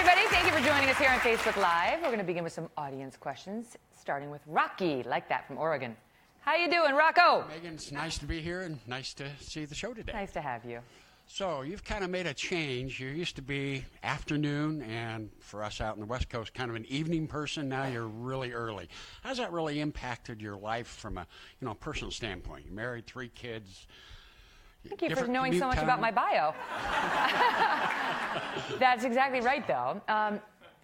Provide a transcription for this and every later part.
everybody. Thank you for joining us here on Facebook Live. We're going to begin with some audience questions, starting with Rocky, like that, from Oregon. How you doing, Rocco? Megan, it's nice to be here and nice to see the show today. Nice to have you. So you've kind of made a change. You used to be afternoon, and for us out in the West Coast, kind of an evening person. Now you're really early. How's that really impacted your life from a personal standpoint? You're married, 3 kids. Thank you for knowing so much about my bio. That's exactly right, though.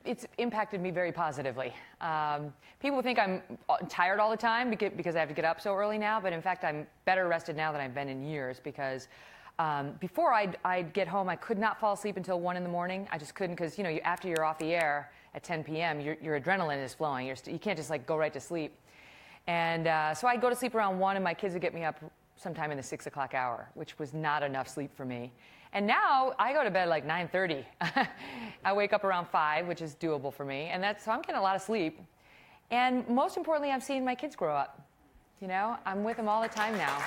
It's impacted me very positively. People think I'm tired all the time because I have to get up so early now, but in fact, I'm better rested now than I've been in years because before I'd get home, I could not fall asleep until 1 in the morning. I just couldn't because, after you're off the air at 10 p.m., your adrenaline is flowing. You can't just, go right to sleep. And so I'd go to sleep around 1, and my kids would get me up sometime in the 6 o'clock hour, which was not enough sleep for me. And now I go to bed like 9:30. I wake up around 5, which is doable for me. And so I'm getting a lot of sleep. And most importantly, I'm seeing my kids grow up. I'm with them all the time now.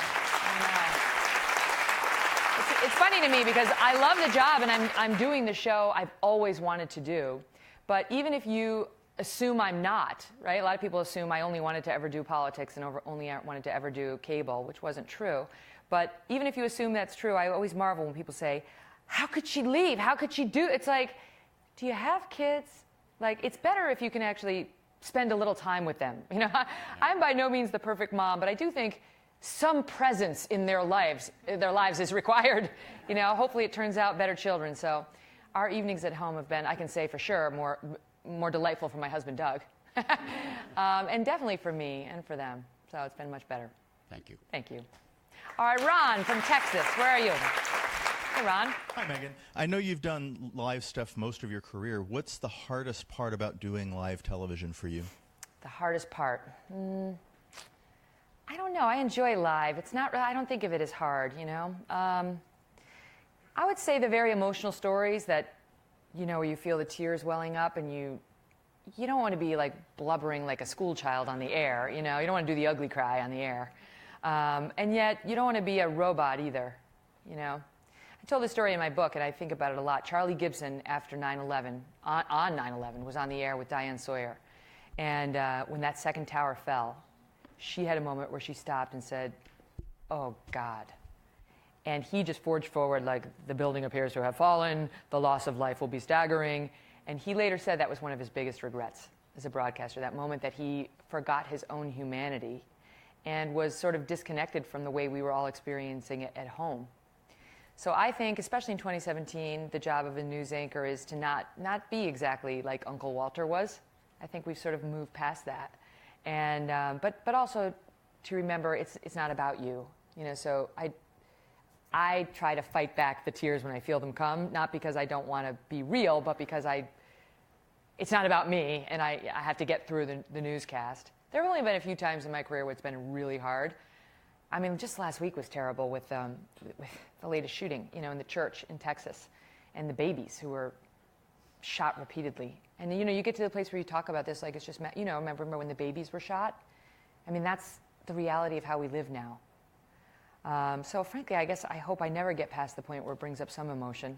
It's funny to me because I love the job and I'm doing the show I've always wanted to do. But even if you assume I'm not, right? A lot of people assume I only wanted to ever do politics and only wanted to ever do cable, which wasn't true. But even if you assume that's true, I always marvel when people say, how could she leave? How could she do? It's like, do you have kids? It's better if you can actually spend a little time with them. I'm by no means the perfect mom, but I do think some presence in their lives is required. Hopefully it turns out better children. So our evenings at home have been, I can say for sure, more delightful for my husband, Doug. And definitely for me and for them. So it's been much better. Thank you. Thank you. All right, Ron from Texas. Where are you? Hey, Ron. Hi, Megan. I know you've done live stuff most of your career. What's the hardest part about doing live television for you? The hardest part? I don't know. I enjoy live. It's not. I don't think of it as hard, I would say the very emotional stories that, where you feel the tears welling up and you don't want to be blubbering like a school child on the air. You don't want to do the ugly cry on the air. And yet you don't want to be a robot either. I told this story in my book, and I think about it a lot. Charlie Gibson, after 9/11, on 9/11, was on the air with Diane Sawyer. And when that second tower fell, she had a moment where she stopped and said, "Oh, God." And he just forged forward like, the building appears to have fallen, the loss of life will be staggering. And he later said that was one of his biggest regrets as a broadcaster, that moment that he forgot his own humanity and was sort of disconnected from the way we were all experiencing it at home. So I think, especially in 2017, the job of a news anchor is to not be exactly like Uncle Walter was. I think we've sort of moved past that. And but also to remember it's not about you. So I try to fight back the tears when I feel them come, not because I don't want to be real, but because it's not about me, and I have to get through the newscast. There have only been a few times in my career where it's been really hard. I mean, just last week was terrible with the latest shooting, in the church in Texas, and the babies who were shot repeatedly. And, you get to the place where you talk about this like it's just, remember when the babies were shot? I mean, that's the reality of how we live now. So frankly, I hope I never get past the point where it brings up some emotion.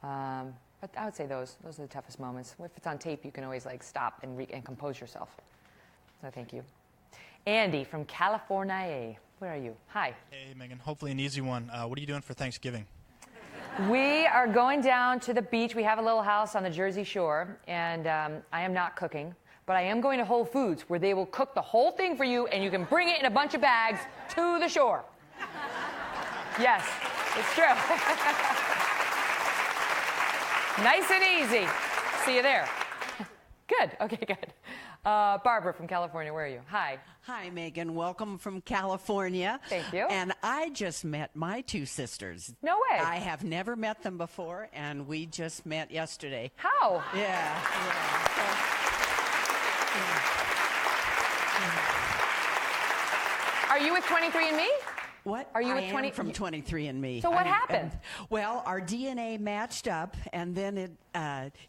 But I would say those are the toughest moments. If it's on tape, you can always stop and compose yourself. So thank you. Andy from California. Where are you? Hi. Hey, Megan. Hopefully an easy one. What are you doing for Thanksgiving? We are going down to the beach. We have a little house on the Jersey Shore, and I am not cooking. But I am going to Whole Foods, where they will cook the whole thing for you, and you can bring it in a bunch of bags to the shore. Yes, it's true. Nice and easy. See you there. Good. Okay, good. Barbara from California, where are you? Hi. Hi, Megan. Welcome from California. Thank you. And I just met my 2 sisters. No way. I have never met them before, and we just met yesterday. How? Yeah. Are you with 23andMe? What? Are you with I 20 am from 23andMe. So what happened? Well, our DNA matched up, and then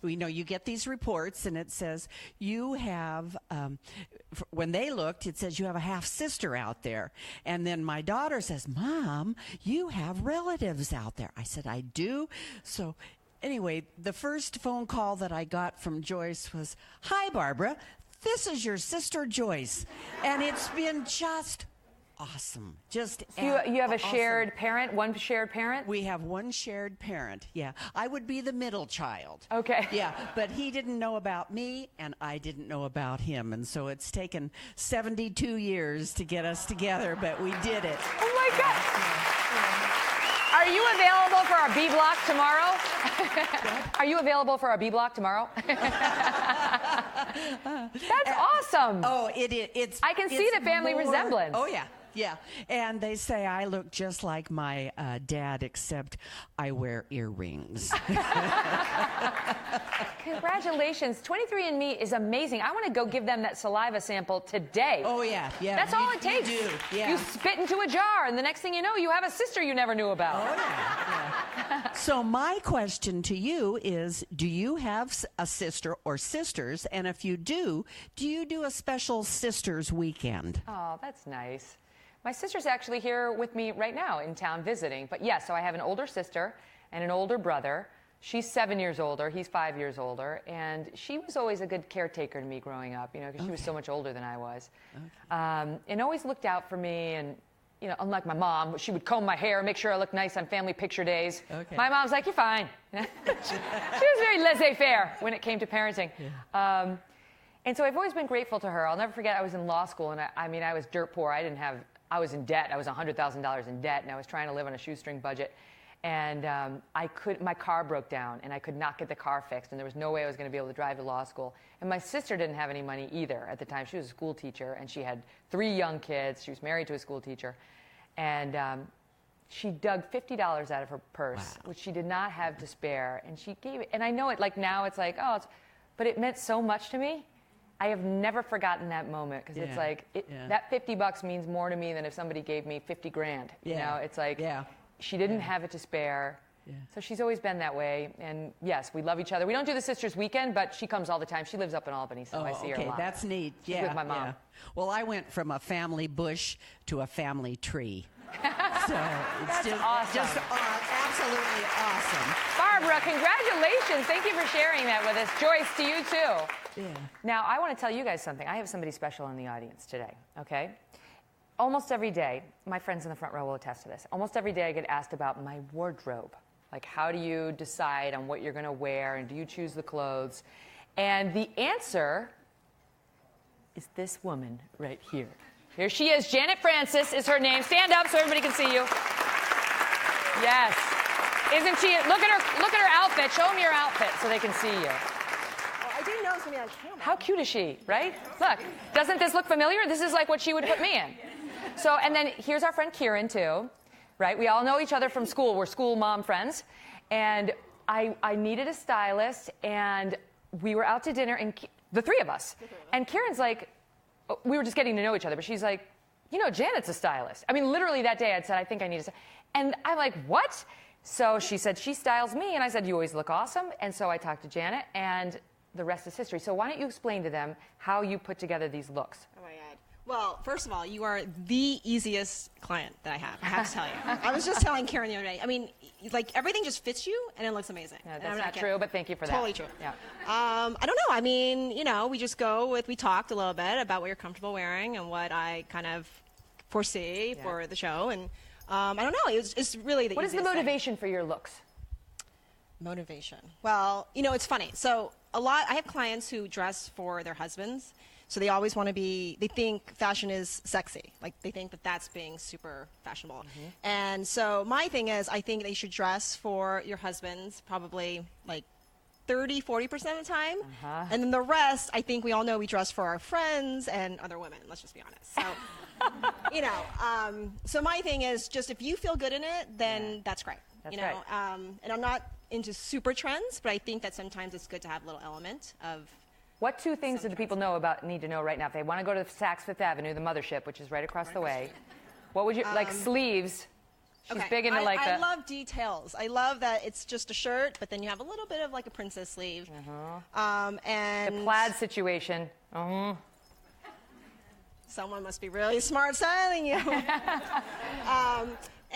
you get these reports, and it says you have. When they looked, it says you have a half sister out there, and then my daughter says, "Mom, you have relatives out there." I said, "I do." So anyway, the first phone call that I got from Joyce was, "Hi, Barbara. This is your sister Joyce." And it's been just awesome. Just So you have a awesome. shared parent, one shared parent? We have one shared parent. Yeah. I would be the middle child. Okay. Yeah, but he didn't know about me and I didn't know about him. And so it's taken 72 years to get us together, but we did it. Oh my God. Are you available for our B block tomorrow? Are you available for our B block tomorrow? That's awesome. Oh, it's. I can see it's the family more- resemblance. Oh yeah, yeah. And they say I look just like my dad, except I wear earrings. Congratulations. 23andMe is amazing. I want to go give them that saliva sample today. Oh yeah, yeah. That's all it takes. You do. Yeah. You spit into a jar, and the next thing you know, you have a sister you never knew about. Oh yeah. So my question to you is: do you have a sister or sisters? And if you do you do a special sisters weekend? Oh, that's nice. My sister's actually here with me right now in town visiting. But yes, so I have an older sister and an older brother. She's 7 years older. He's 5 years older. And she was always a good caretaker to me growing up, you know, because she was so much older than I was. And always looked out for me. And, you know, unlike my mom, she would comb my hair, make sure I looked nice on family picture days. Okay. My mom's like, "You're fine." She was very laissez-faire when it came to parenting. Yeah. And so I've always been grateful to her. I'll never forget, I was in law school, and I was dirt poor. I was in debt. I was $100,000 in debt, and I was trying to live on a shoestring budget. And my car broke down, and I could not get the car fixed, and there was no way I was going to be able to drive to law school. And my sister didn't have any money either at the time. She was a school teacher, and she had 3 young kids. She was married to a school teacher. And she dug $50 out of her purse, which she did not have to spare, and she gave it. And I know it, like now it's like, but it meant so much to me. I have never forgotten that moment, because it's like, that $50 means more to me than if somebody gave me 50 grand. You know, it's like, she didn't have it to spare. Yeah. So she's always been that way. And yes, we love each other. We don't do the sisters weekend, but she comes all the time. She lives up in Albany, so I see her a lot. That's neat. She's with my mom. Well, I went from a family bush to a family tree. So it's just absolutely awesome. Barbara, congratulations. Thank you for sharing that with us. Joyce, to you too. Yeah. Now, I want to tell you guys something. I have somebody special in the audience today, okay? Almost every day, my friends in the front row will attest to this. Almost every day I get asked about my wardrobe. Like, how do you decide on what you're going to wear, and do you choose the clothes? And the answer is this woman right here. Here she is. Janet Francis is her name. Stand up so everybody can see you. Yes. Isn't she? Look at her outfit. Show them your outfit so they can see you. Well, I didn't know it was going to be on camera. How cute is she, right? Look, doesn't this look familiar? This is like what she would put me in. So, and then here's our friend Kieran too, right? We all know each other from school. We're school mom friends. And I needed a stylist, and we were out to dinner, and the three of us. And Kieran's like, we were just getting to know each other, but she's like, you know, Janet's a stylist. I mean, literally that day I'd said, I think I need a stylist. And I'm like, what? So she said, she styles me. And I said, you always look awesome. And so I talked to Janet, and the rest is history. So why don't you explain to them how you put together these looks? Oh my God. Well, first of all, you are the easiest client that I have to tell you. I was just telling Karen the other day. I mean, like, everything just fits you, and it looks amazing. No, that's not true, but thank you for that. Totally true. Yeah. I don't know. I mean, you know, we just go with, we talked a little bit about what you're comfortable wearing and what I kind of foresee for the show. And I don't know. It's really the What is easiest the motivation for your looks? Motivation. Well, you know, it's funny. So I have clients who dress for their husbands. So they always want to they think fashion is sexy. Like, they think that that's being super fashionable. Mm-hmm. And so my thing is, I think they should dress for your husbands probably like 30, 40% of the time. Uh-huh. And then the rest, I think we all know we dress for our friends and other women. Let's just be honest. So, you know, so my thing is just, if you feel good in it, then that's great. That's you know, right. And I'm not into super trends, but I think that sometimes it's good to have a little element of. What two things do the people need to know right now? If they want to go to Saks Fifth Avenue, the mothership, which is right across the way, what would you, like sleeves? She's big into like I love details. I love that it's just a shirt, but then you have a little bit of like a princess sleeve. And the plaid situation. Someone must be really smart styling you.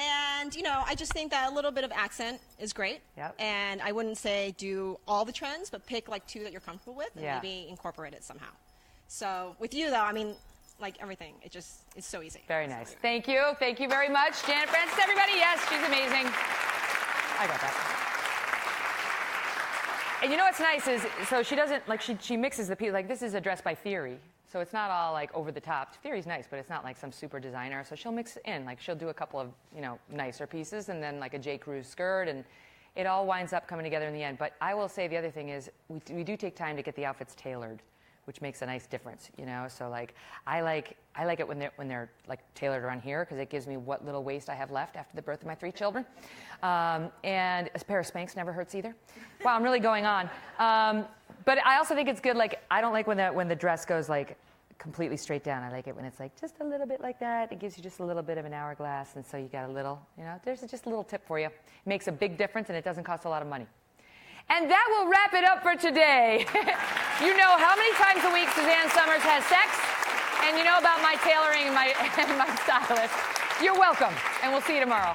And, I just think that a little bit of accent is great. Yep. And I wouldn't say do all the trends, but pick like 2 that you're comfortable with and Yeah. maybe incorporate it somehow. So with you, though, I mean, like everything, it's so easy. Very nice. Thank you. Thank you very much. Janet Francis, everybody. Yes, she's amazing. I got that. And you know what's nice is, so she doesn't, like, she mixes the pieces. Like, this is a dress by Theory. So it's not all like over the top. Theory's nice, but it's not like some super designer. So she'll mix it in. Like she'll do a couple of, nicer pieces and then like a J. Crew skirt, and it all winds up coming together in the end. But I will say the other thing is we do take time to get the outfits tailored, which makes a nice difference, So like I like it when they're like tailored around here, because it gives me what little waist I have left after the birth of my 3 children. And a pair of Spanx never hurts either. Wow, I'm really going on. But I also think it's good, like, I don't like when the dress goes, like, completely straight down. I like it when it's, like, just a little bit like that. It gives you just a little bit of an hourglass, and so you got a little, there's just a little tip for you. It makes a big difference, and it doesn't cost a lot of money. And that will wrap it up for today. You know how many times a week Suzanne Summers has sex, and you know about my tailoring and my stylist. You're welcome, and we'll see you tomorrow.